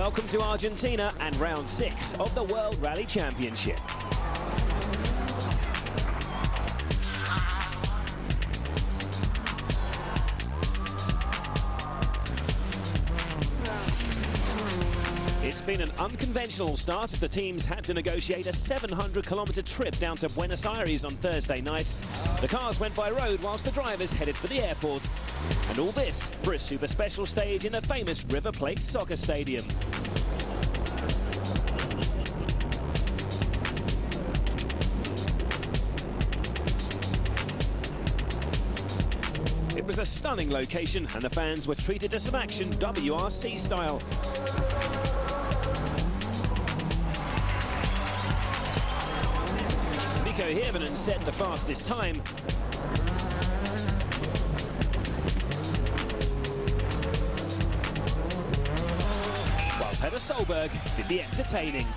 Welcome to Argentina and round 6 of the World Rally Championship. It's been an unconventional start as the teams had to negotiate a 700-kilometre trip down to Buenos Aires on Thursday night. The cars went by road whilst the drivers headed for the airport. And all this for a super special stage in the famous River Plate soccer stadium. It was a stunning location and the fans were treated to some action WRC style. Hirvonen set the fastest time. While Peter Solberg did the entertaining.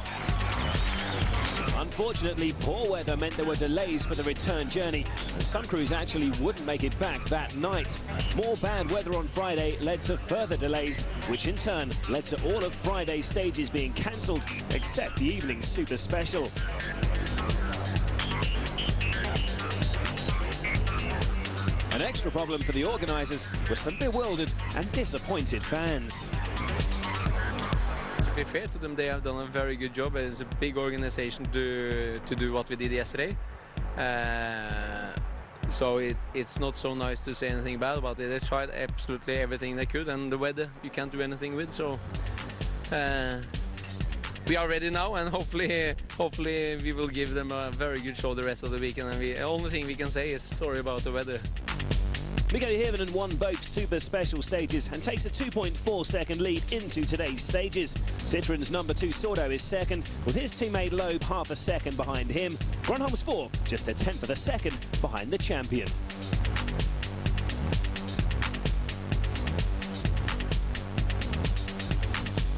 Unfortunately, poor weather meant there were delays for the return journey, and some crews actually wouldn't make it back that night. More bad weather on Friday led to further delays, which in turn led to all of Friday's stages being cancelled, except the evening's super special. An extra problem for the organisers was some bewildered and disappointed fans. To be fair to them, they have done a very good job. It's a big organisation to do what we did yesterday. So it's not so nice to say anything bad about it. They tried absolutely everything they could, and the weather you can't do anything with. So we are ready now, and hopefully we will give them a very good show the rest of the weekend. And the only thing we can say is sorry about the weather. Mikko Hirvonen won both super special stages and takes a 2.4-second lead into today's stages. Citroen's number 2 Sordo is second, with his teammate Loeb half a second behind him. Grönholm's fourth, just a tenth of a second behind the champion.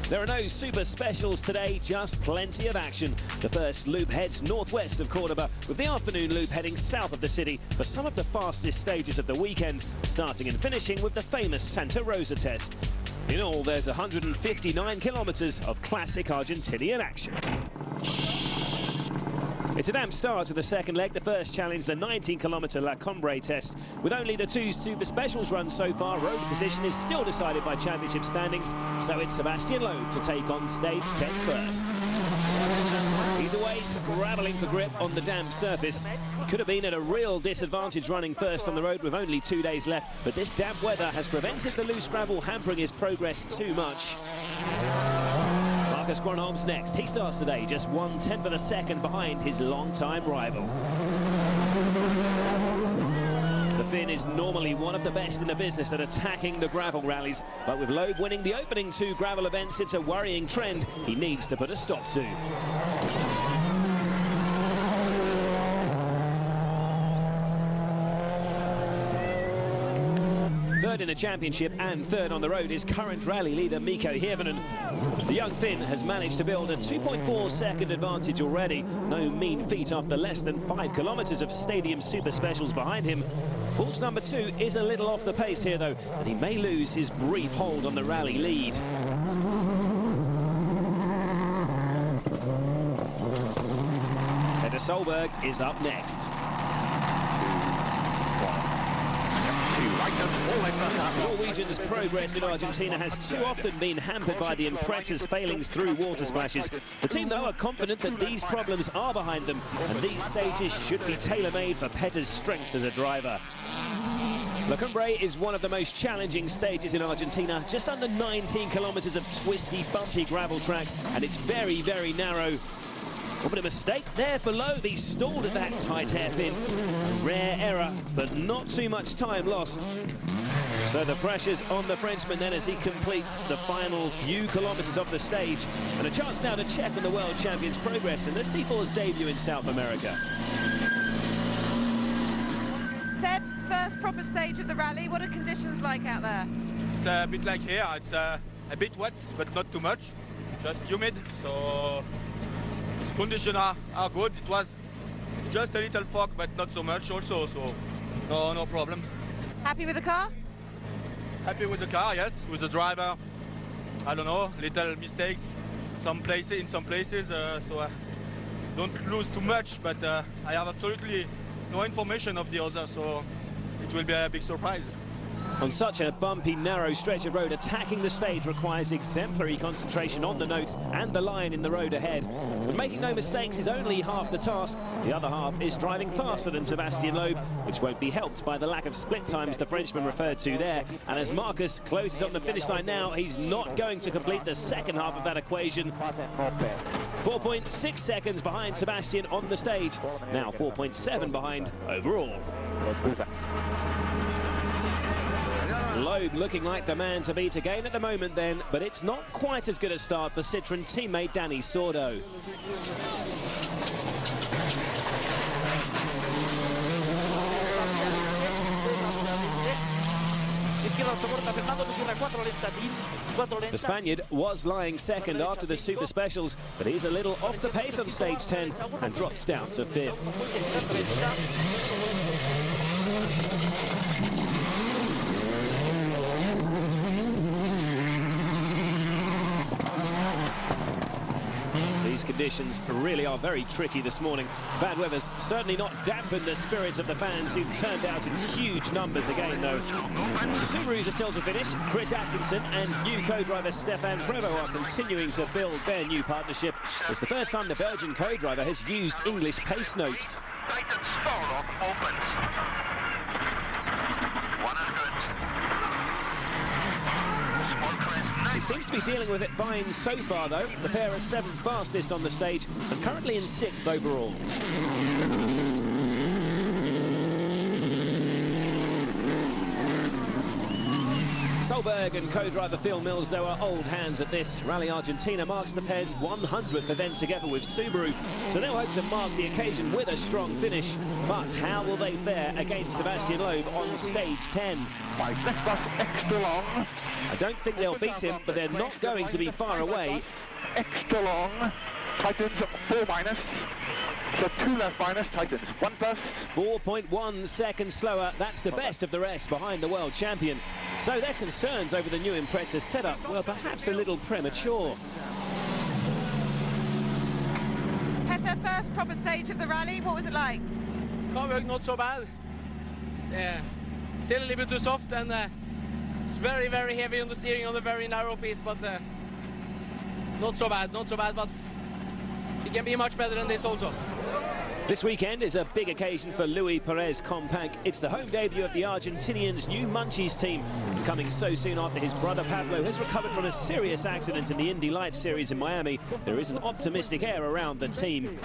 There are no super specials today, just plenty of action. The first loop heads northwest of Cordoba, with the afternoon loop heading south of the city for some of the fastest stages of the weekend, starting and finishing with the famous Santa Rosa test. In all, there's 159 kilometres of classic Argentinian action. It's a damp start to the second leg. The first challenge, the 19-kilometre La Combre test. With only the 2 super specials run so far, road position is still decided by championship standings, so it's Sebastian Loeb to take on stage 10 first. He's away, scrabbling for grip on the damp surface. Could have been at a real disadvantage running first on the road with only 2 days left, but this damp weather has prevented the loose gravel hampering his progress too much. Grönholm's next. He starts today just 1/10 of a second behind his long-time rival. The Finn is normally one of the best in the business at attacking the gravel rallies, but with Loeb winning the opening 2 gravel events, it's a worrying trend he needs to put a stop to. Third in the championship and third on the road is current rally leader Mikko Hirvonen. The young Finn has managed to build a 2.4-second advantage already. No mean feat after less than 5 kilometres of stadium super specials behind him. Fult's number 2 is a little off the pace here though, and he may lose his brief hold on the rally lead. Peter Solberg is up next. Norwegians' progress in Argentina has too often been hampered by the Impreta's failings through water splashes. The team, though, are confident that these problems are behind them, and these stages should be tailor-made for Peter's strengths as a driver. La Combre is one of the most challenging stages in Argentina, just under 19 kilometres of twisty, bumpy gravel tracks, and it's very, very narrow. What a mistake there for Loeb. He stalled at that tight hairpin. A rare error, but not too much time lost. So the pressure's on the Frenchman then as he completes the final few kilometres of the stage. And a chance now to check on the world champion's progress in the C4's debut in South America. Seb, first proper stage of the rally. What are conditions like out there? It's a bit like here. It's a bit wet, but not too much. Just humid, so conditions are good. It was just a little fog, but not so much also, so no problem. Happy with the car? Happy with the car, yes, with the driver. I don't know, little mistakes in some places, so I don't lose too much, but I have absolutely no information of the others, so it will be a big surprise. On such a bumpy, narrow stretch of road, attacking the stage requires exemplary concentration on the notes and the line in the road ahead. But making no mistakes is only half the task. The other half is driving faster than Sébastien Loeb, which won't be helped by the lack of split times the Frenchman referred to there. And as Marcus closes on the finish line now, he's not going to complete the second half of that equation. 4.6 seconds behind Sébastien on the stage, now 4.7 behind overall. Loeb looking like the man to beat again at the moment then, but it's not quite as good a start for Citroën teammate Danny Sordo. The Spaniard was lying second after the Super Specials, but he's a little off the pace on stage 10 and drops down to 5th. These conditions really are very tricky this morning. Bad weather's certainly not dampened the spirits of the fans who've turned out in huge numbers again, though. The Subarus are still to finish. Chris Atkinson and new co-driver Stefan Prevost are continuing to build their new partnership. It's the first time the Belgian co-driver has used English pace notes. He seems to be dealing with it fine so far, though. The pair are 7th fastest on the stage and currently in 6th overall. Solberg and co-driver Phil Mills, though, are old hands at this. Rally Argentina marks the pair's 100th event together with Subaru, so they'll hope to mark the occasion with a strong finish. But how will they fare against Sébastien Loeb on stage 10? I don't think they'll beat him, but they're not going to be far away. Extra long, tightens 4 minus. So 2 left minus, tightens 1 plus. 4.1 seconds slower. That's the best of the rest behind the world champion. So their concerns over the new Impreza setup were perhaps a little premature. Petter, first proper stage of the rally, what was it like? Car work not so bad. Still a little bit too soft, and it's very, very heavy on the steering on a very narrow piece, but not so bad, but it can be much better than this also. This weekend is a big occasion for Luis Perez Compact. It's the home debut of the Argentinian's new Munchies team, coming so soon after his brother Pablo has recovered from a serious accident in the Indy Lights series in Miami. There is an optimistic air around the team.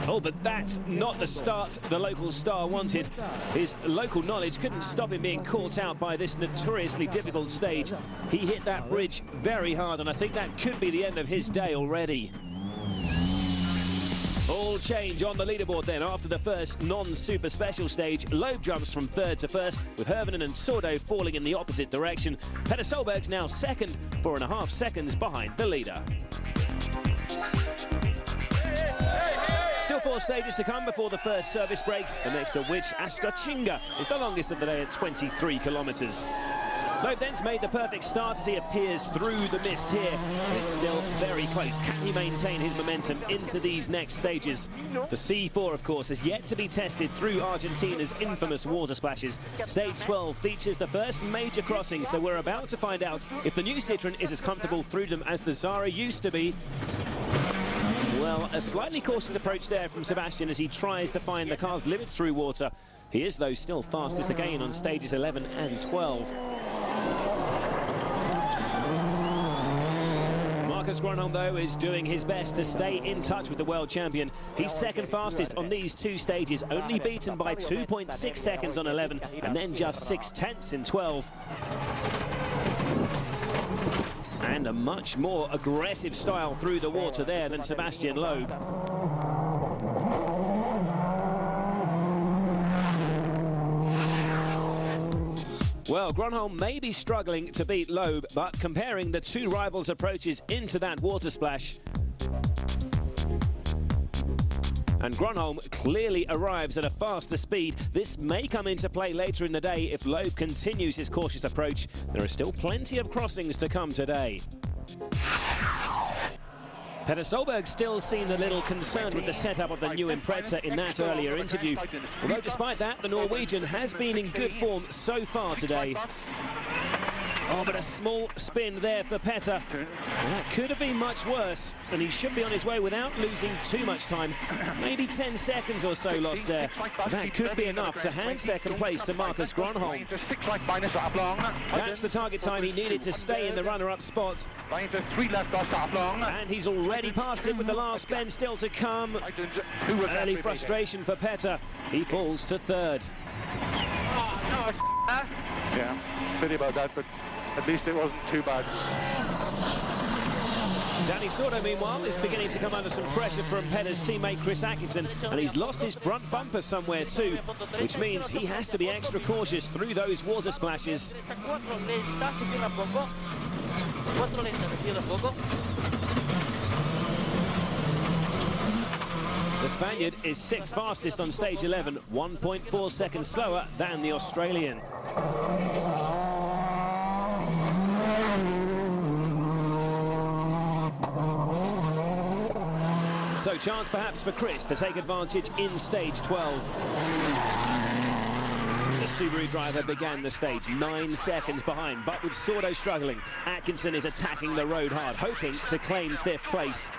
Oh, but that's not the start the local star wanted. His local knowledge couldn't stop him being caught out by this notoriously difficult stage. He hit that bridge very hard, and I think that could be the end of his day already. All change on the leaderboard then after the first non-super special stage. Loeb jumps from 3rd to 1st, with Hervinen and Sordo falling in the opposite direction. Petter Solberg's now 2nd, 4.5 seconds behind the leader. Still 4 stages to come before the first service break, the next of which, Ascochinga, is the longest of the day at 23 kilometres. Loeb then's made the perfect start as he appears through the mist here. It's still very close. Can he maintain his momentum into these next stages? The C4, of course, has yet to be tested through Argentina's infamous water splashes. Stage 12 features the first major crossing, so we're about to find out if the new Citroën is as comfortable through them as the Zara used to be. Well, a slightly cautious approach there from Sébastien as he tries to find the car's limits through water. He is, though, still fastest again on stages 11 and 12. Marcus Gronholm, though, is doing his best to stay in touch with the world champion. He's 2nd fastest on these 2 stages, only beaten by 2.6 seconds on 11 and then just 0.6 in 12. And a much more aggressive style through the water there than Sébastien Loeb. Well, Gronholm may be struggling to beat Loeb, but comparing the 2 rivals' approaches into that water splash, And Gronholm clearly arrives at a faster speed. This may come into play later in the day if Loeb continues his cautious approach. There are still plenty of crossings to come today. Petter Solberg still seemed a little concerned with the setup of the new Impreza in that earlier interview. Although despite that, the Norwegian has been in good form so far today. Oh, but a small spin there for Petter. Well, that could have been much worse, and he should be on his way without losing too much time. Maybe 10 seconds or so lost there. That could be enough to hand second place to Marcus Gronholm. That's the target time he needed to stay in the runner-up spot. And he's already passed it with the last bend still to come. Early frustration for Petter. He falls to third. Yeah, pity about that, but at least it wasn't too bad. Danny Sordo, meanwhile, is beginning to come under some pressure from Petter's teammate Chris Atkinson, and he's lost his front bumper somewhere too, which means he has to be extra cautious through those water splashes. The Spaniard is 6th fastest on stage 11, 1.4 seconds slower than the Australian. So chance perhaps for Chris to take advantage in stage 12. The Subaru driver began the stage 9 seconds behind, but with Sordo struggling, Atkinson is attacking the road hard, hoping to claim 5th place.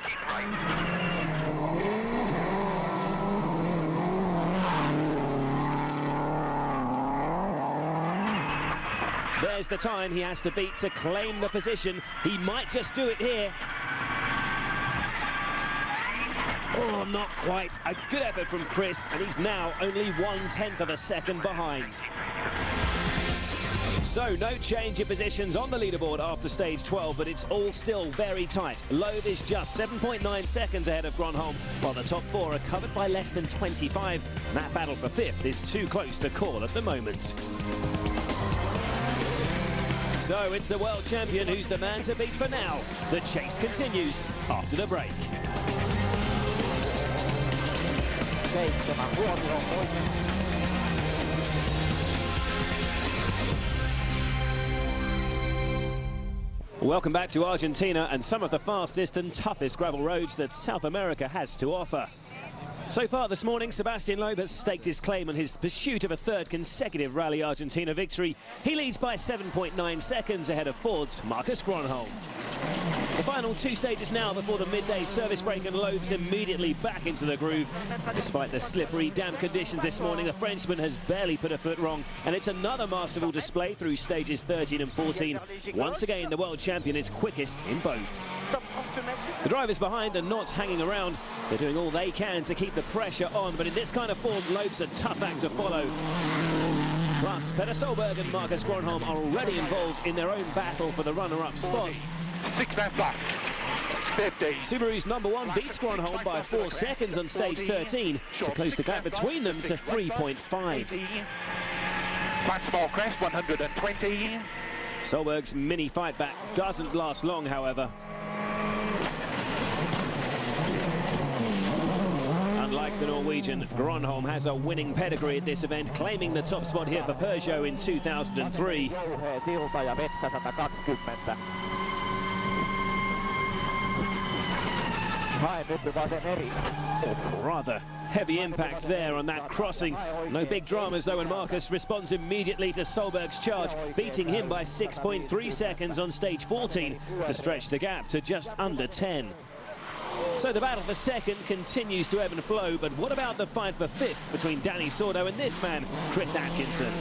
There's the time he has to beat to claim the position. He might just do it here. Oh, not quite. A good effort from Chris, and he's now only 1/10 of a second behind. So no change in positions on the leaderboard after stage 12, but it's all still very tight. Loeb is just 7.9 seconds ahead of Gronholm, while the top 4 are covered by less than 25. And that battle for 5th is too close to call at the moment. So it's the world champion who's the man to beat for now. The chase continues after the break. Welcome back to Argentina and some of the fastest and toughest gravel roads that South America has to offer. So far this morning, Sebastian Loeb has staked his claim on his pursuit of a 3rd consecutive Rally Argentina victory. He leads by 7.9 seconds ahead of Ford's Marcus Gronholm. The final 2 stages now before the midday service break, and Loeb's immediately back into the groove. Despite the slippery, damp conditions this morning, the Frenchman has barely put a foot wrong, and it's another masterful display through stages 13 and 14. Once again, the world champion is quickest in both. The drivers behind are not hanging around. They're doing all they can to keep the pressure on, but in this kind of form, Loeb's a tough act to follow. Plus, Petter Solberg and Marcus Gronholm are already involved in their own battle for the runner-up spot. 6 left plus. 50. Subaru's #1 beats Gronholm by 4 seconds on stage 13 to close the gap between them to 3.5. Flat small crest, 120. Solberg's mini fight back doesn't last long, however. Unlike the Norwegian, Gronholm has a winning pedigree at this event, claiming the top spot here for Peugeot in 2003. Rather heavy impacts there on that crossing. No big dramas though, and Marcus responds immediately to Solberg's charge, beating him by 6.3 seconds on stage 14 to stretch the gap to just under 10. So the battle for 2nd continues to ebb and flow, but what about the fight for 5th between Danny Sordo and this man, Chris Atkinson?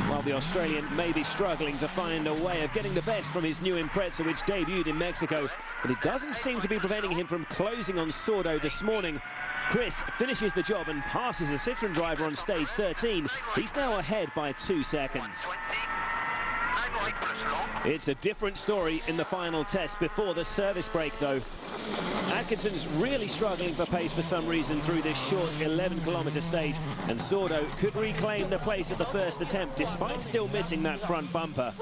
While the Australian may be struggling to find a way of getting the best from his new Impreza, which debuted in Mexico, but it doesn't seem to be preventing him from closing on Sordo this morning. Chris finishes the job and passes the Citroen driver on stage 13. He's now ahead by 2 seconds. It's a different story in the final test before the service break, though. Atkinson's really struggling for pace for some reason through this short 11-kilometre stage, and Sordo could reclaim the place at the first attempt despite still missing that front bumper.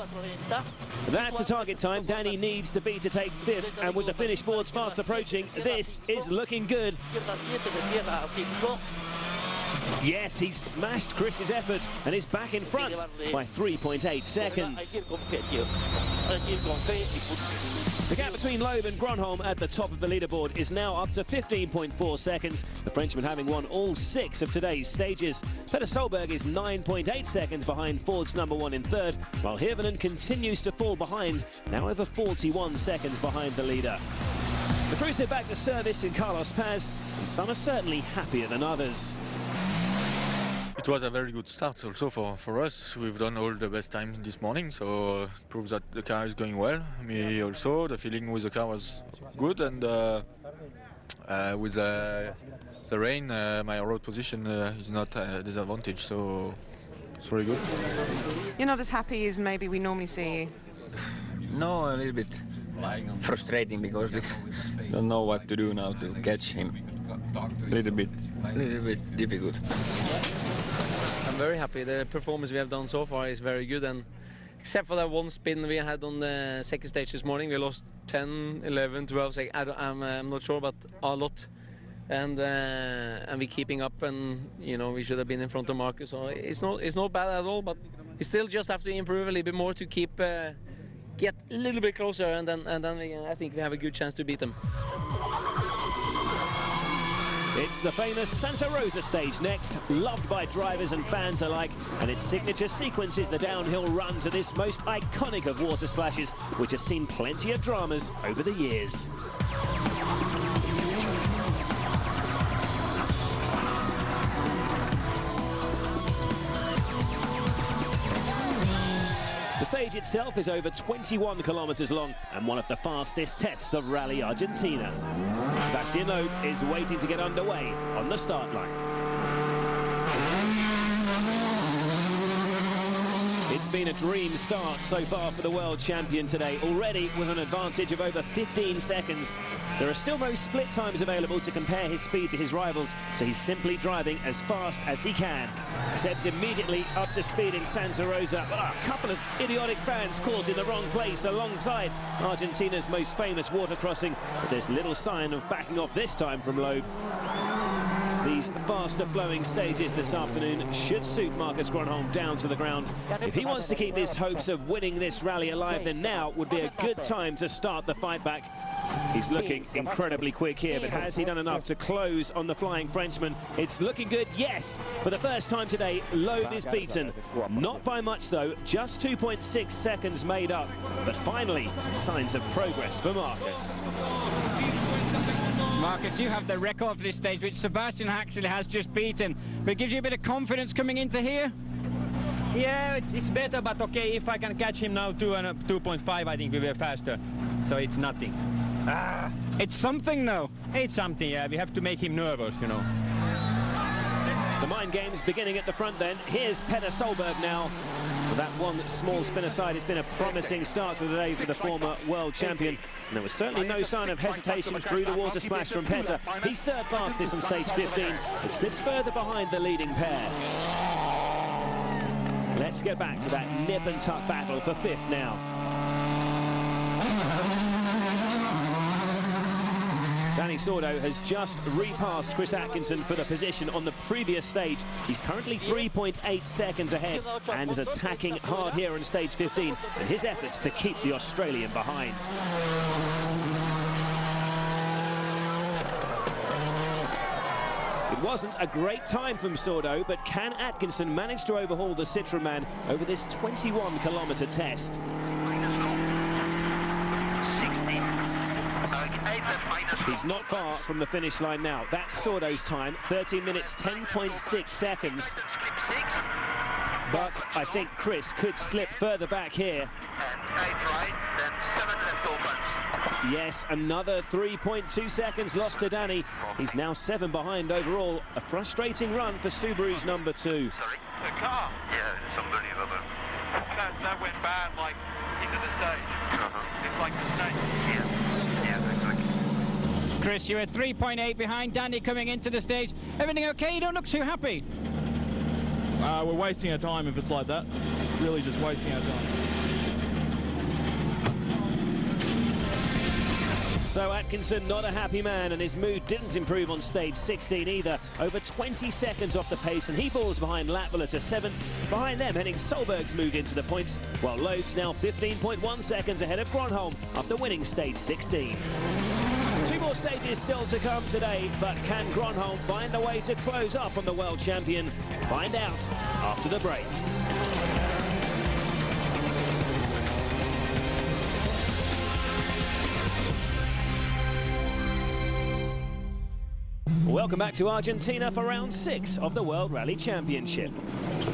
That's the target time Danny needs to beat to take fifth, and with the finish boards fast approaching, this is looking good. Yes, he's smashed Chris's effort and is back in front by 3.8 seconds. The gap between Loeb and Gronholm at the top of the leaderboard is now up to 15.4 seconds, the Frenchman having won all 6 of today's stages. Petter Solberg is 9.8 seconds behind Ford's #1 in third, while Hirvonen continues to fall behind, now over 41 seconds behind the leader. The crews head back to service in Carlos Paz, and some are certainly happier than others. It was a very good start also for us. We've done all the best times this morning, so it proves that the car is going well. Me also, the feeling with the car was good, and with the rain, my road position is not a disadvantage, so it's very good. You're not as happy as maybe we normally see you? No, a little bit frustrating because we don't know what to do now to catch him. A little bit difficult. I'm very happy. The performance we have done so far is very good, and except for that one spin we had on the second stage this morning, we lost 10, 11, 12 seconds. I'm not sure, but a lot. And we're keeping up, and you know we should have been in front of Marcus. So it's not bad at all, but we still just have to improve a little bit more to keep get a little bit closer, and then I think we have a good chance to beat them. It's the famous Santa Rosa stage next, loved by drivers and fans alike, and its signature sequence is the downhill run to this most iconic of water splashes, which has seen plenty of dramas over the years. The stage itself is over 21 kilometers long and one of the fastest tests of Rally Argentina. Sebastian Loeb is waiting to get underway on the start line. It's been a dream start so far for the world champion today, already with an advantage of over 15 seconds. There are still no split times available to compare his speed to his rivals, so he's simply driving as fast as he can. Seb's immediately up to speed in Santa Rosa, but a couple of idiotic fans caught in the wrong place alongside Argentina's most famous water crossing, but there's little sign of backing off this time from Loeb. These faster flowing stages this afternoon should suit Marcus Gronholm down to the ground. If he wants to keep his hopes of winning this rally alive, then now would be a good time to start the fight back. He's looking incredibly quick here, but has he done enough to close on the flying Frenchman? It's looking good, yes! For the first time today, Loeb is beaten. Not by much though, just 2.6 seconds made up. But finally, signs of progress for Marcus. Marcus, you have the record for this stage, which Sebastian Haxley has just beaten. But it gives you a bit of confidence coming into here? Yeah, it's better, but okay, if I can catch him now 2.5, I think we were faster. So it's nothing. It's something, though. It's something, yeah. We have to make him nervous, you know. The mind games beginning at the front then. Here's Petter Solberg now. That one small spin aside, it's been a promising start to the day for the former world champion. And there was certainly no sign of hesitation through the water splash from Petter. He's third fastest on stage 15, but slips further behind the leading pair. Let's get back to that nip and tuck battle for fifth now. Danny Sordo has just repassed Chris Atkinson for the position on the previous stage. He's currently 3.8 seconds ahead and is attacking hard here on stage 15 in his efforts to keep the Australian behind. It wasn't a great time from Sordo, but can Atkinson manage to overhaul the Citroën man over this 21-kilometre test? He's not far from the finish line now. That's Sordo's time, 13 minutes, 10.6 seconds. But I think Chris could slip further back here. Yes, another 3.2 seconds lost to Danny. He's now 7 behind overall. A frustrating run for Subaru's number 2. Sorry? The car? Yeah, it's unbelievable. That went bad like into the stage. It's like the stage. Yeah, exactly. Chris, you were 3.8 behind. Danny coming into the stage. Everything okay? You don't look too happy. We're wasting our time if it's like that. Really just wasting our time. So Atkinson not a happy man, and his mood didn't improve on stage 16 either. Over 20 seconds off the pace, and he falls behind Latvala to 7th. Behind them, Henning Solberg's moved into the points, while Loeb's now 15.1 seconds ahead of Gronholm after winning stage 16. 2 more stages still to come today, but can Gronholm find a way to close up on the world champion? Find out after the break. Welcome back to Argentina for round 6 of the World Rally Championship.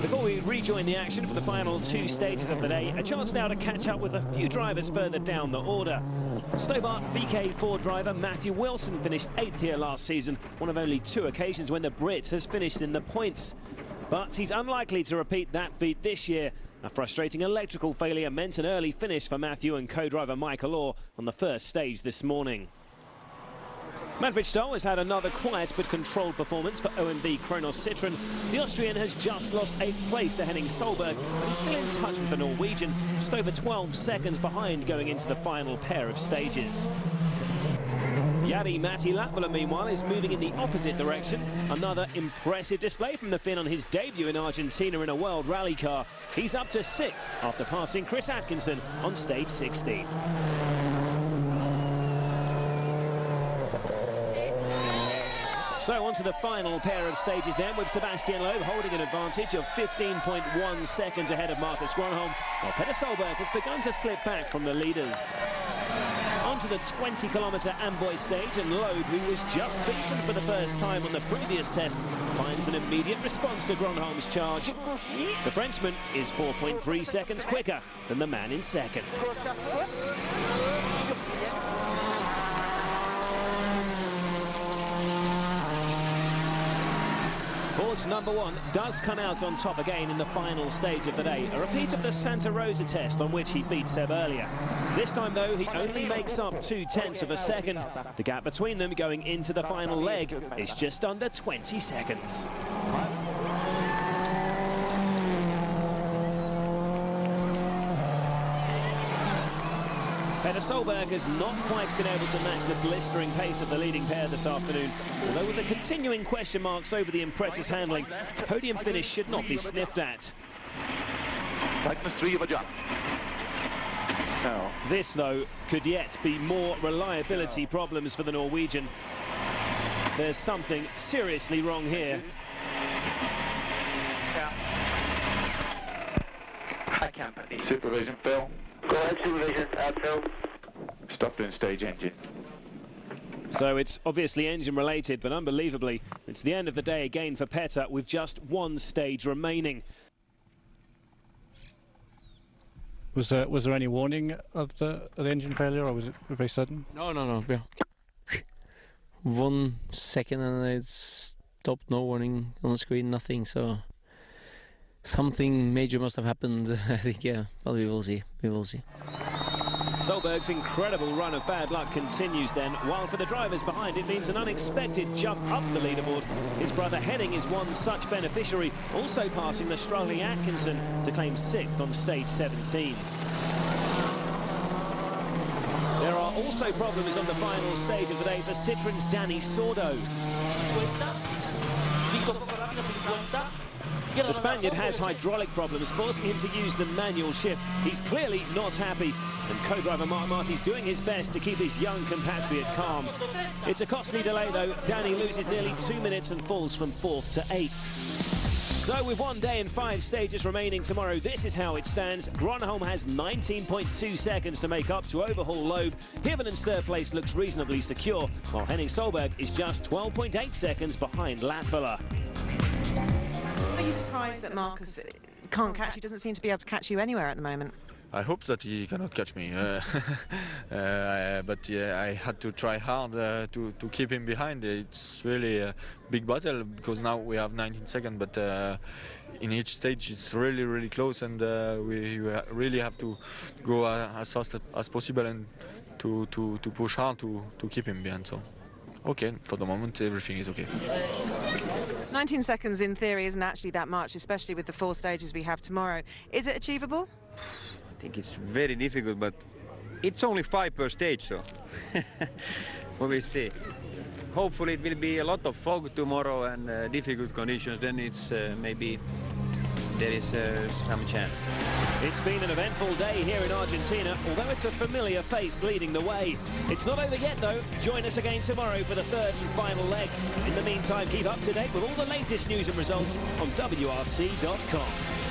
Before we rejoin the action for the final 2 stages of the day, a chance now to catch up with a few drivers further down the order. Stobart VK4 driver Matthew Wilson finished 8th here last season, one of only 2 occasions when the Brit has finished in the points. But he's unlikely to repeat that feat this year. A frustrating electrical failure meant an early finish for Matthew and co-driver Michael Orr on the first stage this morning. Manfred Stoll has had another quiet but controlled performance for OMV Kronos Citroën. The Austrian has just lost 8th place to Henning Solberg, but is still in touch with the Norwegian, just over 12 seconds behind going into the final pair of stages. Jari-Matti Latvala, meanwhile, is moving in the opposite direction. Another impressive display from the Finn on his debut in Argentina in a World Rally car. He's up to 6th after passing Chris Atkinson on stage 16. So on to the final pair of stages then, with Sebastian Loeb holding an advantage of 15.1 seconds ahead of Marcus Gronholm, while Petter Solberg has begun to slip back from the leaders. Onto the 20-kilometre Amboy stage, and Loeb, who was just beaten for the first time on the previous test, finds an immediate response to Gronholm's charge. The Frenchman is 4.3 seconds quicker than the man in second. Ford's number 1 does come out on top again in the final stage of the day. A repeat of the Santa Rosa test on which he beat Seb earlier. This time, though, he only makes up 0.2 of a second. The gap between them going into the final leg is just under 20 seconds. Petter Solberg has not quite been able to match the blistering pace of the leading pair this afternoon. Although with the continuing question marks over the Impreta's handling, the podium finish should not be sniffed at. Tightness 3 of a jump. No. This, though, could yet be more reliability problems for the Norwegian. There's something seriously wrong here. Supervision, Phil. Go ahead, supervision, Phil. Stop doing stage engine. So it's obviously engine related, but unbelievably, it's the end of the day again for Petter with just 1 stage remaining. Was there any warning of the engine failure, or was it very sudden? No. Yeah. 1 second and it stopped. No warning on the screen, nothing. So something major must have happened. I think, yeah. But we will see. We will see. Solberg's incredible run of bad luck continues then, while for the drivers behind it means an unexpected jump up the leaderboard. His brother Henning is one such beneficiary, also passing the struggling Atkinson to claim 6th on stage 17. There are also problems on the final stage of the day for Citroën's Danny Sordo. The Spaniard has hydraulic problems, forcing him to use the manual shift. He's clearly not happy, and co-driver Mark Marty's doing his best to keep his young compatriot calm. It's a costly delay, though. Danny loses nearly 2 minutes and falls from 4th to 8th. So with 1 day and 5 stages remaining tomorrow, this is how it stands. Gronholm has 19.2 seconds to make up to overhaul Loeb. Hivenen's 3rd place looks reasonably secure, while Henning Solberg is just 12.8 seconds behind Latvala. Are you surprised that Marcus can't catch you? Doesn't seem to be able to catch you anywhere at the moment. I hope that he cannot catch me, but yeah, I had to try hard to keep him behind. It's really a big battle because now we have 19 seconds, but in each stage it's really close, and we really have to go as fast as possible and to push hard to keep him behind. So, okay, for the moment everything is okay. 19 seconds in theory isn't actually that much, especially with the 4 stages we have tomorrow. Is it achievable? I think it's very difficult, but it's only 5 per stage, so we will see. Hopefully it will be a lot of fog tomorrow and difficult conditions, then it's maybe there is some chance. It's been an eventful day here in Argentina, although it's a familiar face leading the way. It's not over yet though. Join us again tomorrow for the 3rd and final leg. In the meantime, keep up to date with all the latest news and results on WRC.com.